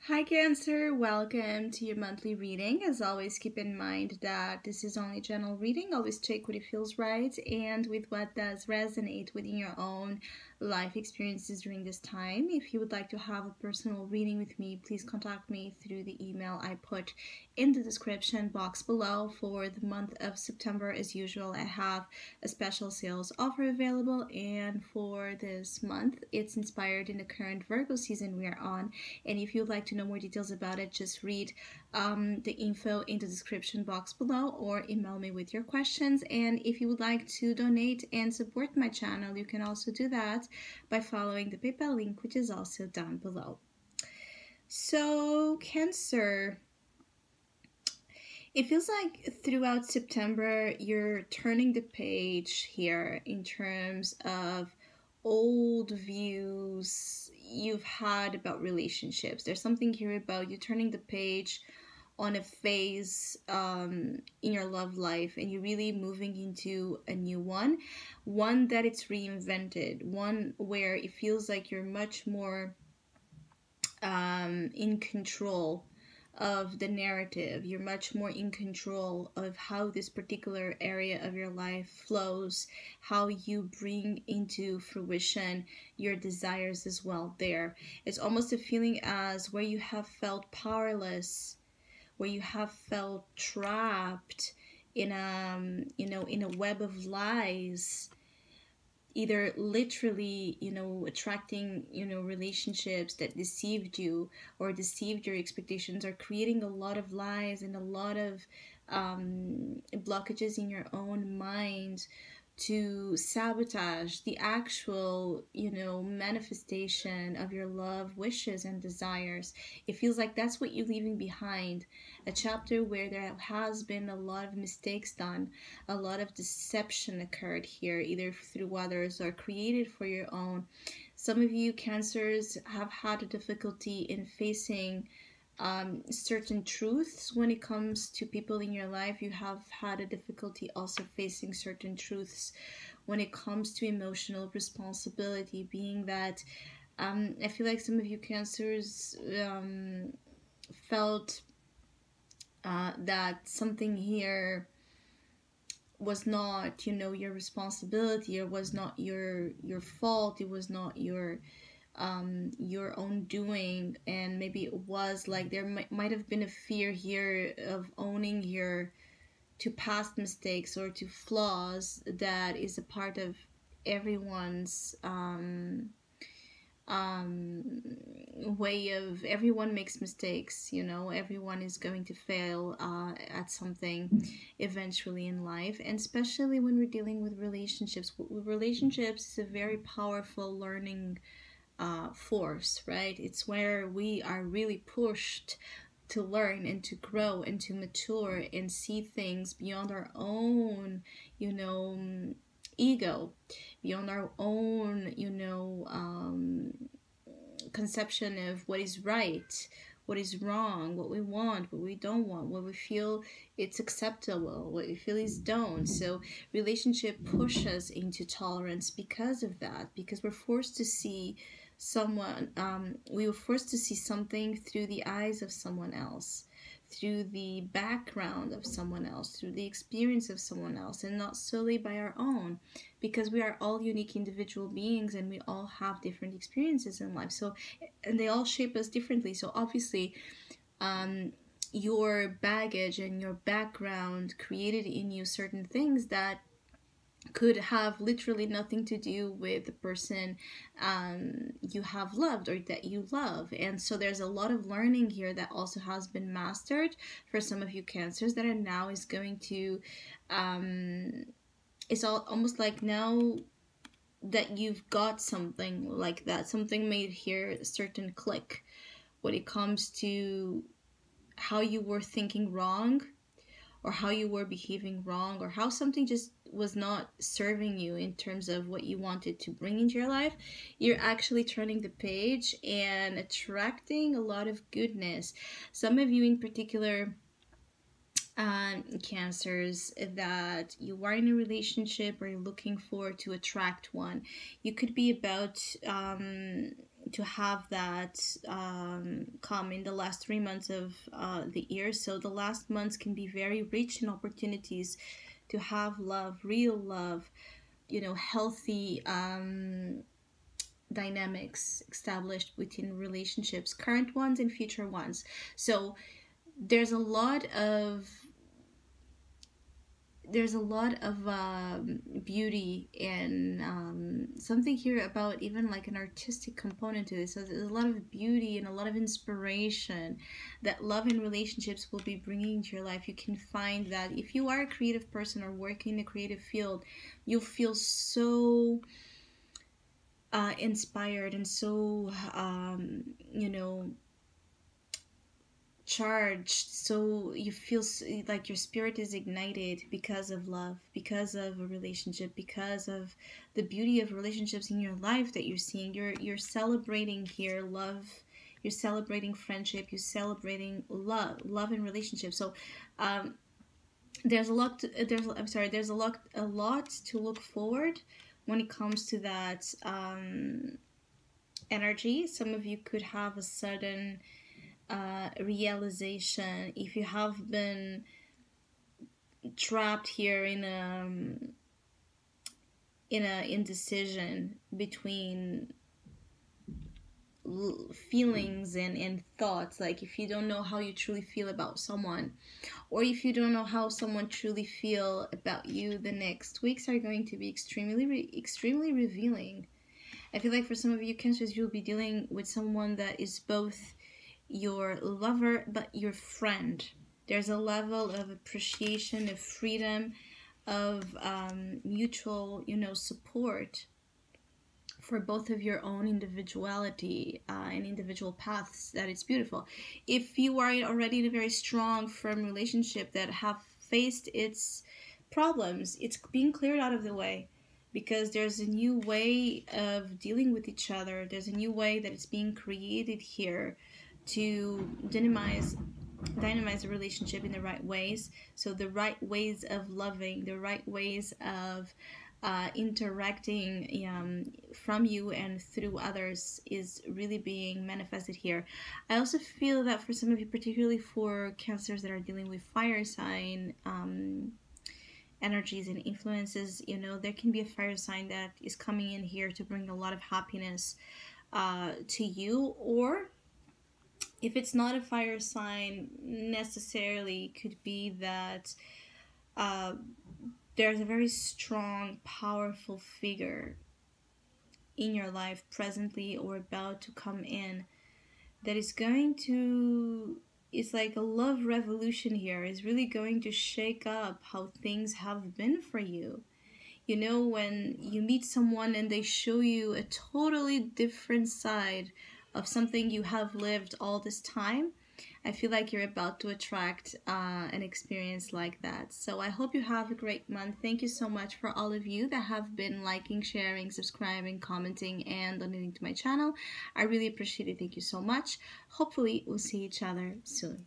Hi Cancer, welcome to your monthly reading. As always, keep in mind that this is only general reading. Always check what it feels right and with what does resonate within your own life experiences during this time. If you would like to have a personal reading with me, please contact me through the email I put in the description box below. For the month of September, as usual, I have a special sales offer available, and for this month, it's inspired in the current Virgo season we are on. And if you'd like to know more details about it, just read the info in the description box below or email me with your questions. And if you would like to donate and support my channel, you can also do that by following the PayPal link, which is also down below. So, Cancer, it feels like throughout September you're turning the page here in terms of old views you've had about relationships. There's something here about you turning the page on a phase in your love life, and you're really moving into a new one that it's reinvented, one where it feels like you're much more in control of the narrative. You're much more in control of how this particular area of your life flows, how you bring into fruition your desires as well there. It's almost a feeling as where you have felt powerless, where you have felt trapped in a web of lies, either literally, attracting, relationships that deceived you or deceived your expectations, or creating a lot of lies and a lot of blockages in your own mind to sabotage the actual, manifestation of your love wishes and desires. It feels like that's what you're leaving behind. A chapter where there has been a lot of mistakes done, a lot of deception occurred here, either through others or created for your own. Some of you Cancers have had a difficulty in facing certain truths when it comes to people in your life. You have had a difficulty also facing certain truths when it comes to emotional responsibility, being that I feel like some of you Cancers felt that something here was not, your responsibility, or was not your fault. It was not your own doing, and maybe it was like there might have been a fear here of owning your to past mistakes or to flaws that is a part of everyone's way of, everyone makes mistakes, everyone is going to fail at something eventually in life. And especially when we're dealing with relationships, is a very powerful learning force, right? It's where we are really pushed to learn and to grow and to mature and see things beyond our own, ego, beyond our own, conception of what is right, what is wrong, what we want, what we don't want, what we feel it's acceptable, what we feel is don't. So relationship pushes into tolerance because of that, because we're forced to see someone, we were forced to see something through the eyes of someone else, through the background of someone else, through the experience of someone else, and not solely by our own, because we are all unique individual beings and we all have different experiences in life. So, and they all shape us differently. So obviously, your baggage and your background created in you certain things that could have literally nothing to do with the person you have loved or that you love. And so there's a lot of learning here that also has been mastered for some of you Cancers that are now is going to it's all almost like now that you've got something like that, something made here a certain click when it comes to how you were thinking wrong, or how you were behaving wrong, or how something just was not serving you in terms of what you wanted to bring into your life. You're actually turning the page and attracting a lot of goodness. Some of you in particular, Cancers, that you are in a relationship or you're looking for to attract one. You could be about to have that come in the last 3 months of the year. So the last months can be very rich in opportunities to have love, real love, healthy dynamics established within relationships, current ones and future ones. So there's a lot of beauty and something here about even like an artistic component to this. So there's a lot of beauty and a lot of inspiration that love and relationships will be bringing to your life. You can find that if you are a creative person or working in the creative field, you'll feel so inspired and so charged, so you feel like your spirit is ignited because of love, because of a relationship, because of the beauty of relationships in your life that you're seeing. You're celebrating here love, you're celebrating friendship, you're celebrating love and relationships. So there's a lot to look forward when it comes to that energy. Some of you could have a sudden realization if you have been trapped here in a indecision between feelings and thoughts. Like if you don't know how you truly feel about someone, or if you don't know how someone truly feel about you, the next weeks are going to be extremely revealing. I feel like for some of you Cancers, you'll be dealing with someone that is both your lover but your friend. There's a level of appreciation, of freedom, of mutual support for both of your own individuality and individual paths, that it's beautiful. If you are already in a very strong, firm relationship that have faced its problems, it's being cleared out of the way, because there's a new way of dealing with each other. There's a new way that is being created here to dynamize the relationship in the right ways. So the right ways of loving, the right ways of interacting from you and through others is really being manifested here. I also feel that for some of you, particularly for Cancers that are dealing with fire sign energies and influences, there can be a fire sign that is coming in here to bring a lot of happiness to you. Or if it's not a fire sign necessarily, could be that there's a very strong, powerful figure in your life presently or about to come in that is going to, it's like a love revolution here, is really going to shake up how things have been for you. When you meet someone and they show you a totally different side of something you have lived all this time, I feel like you're about to attract an experience like that. So I hope you have a great month. Thank you so much for all of you that have been liking, sharing, subscribing, commenting, and donating to my channel. I really appreciate it. Thank you so much. Hopefully we'll see each other soon.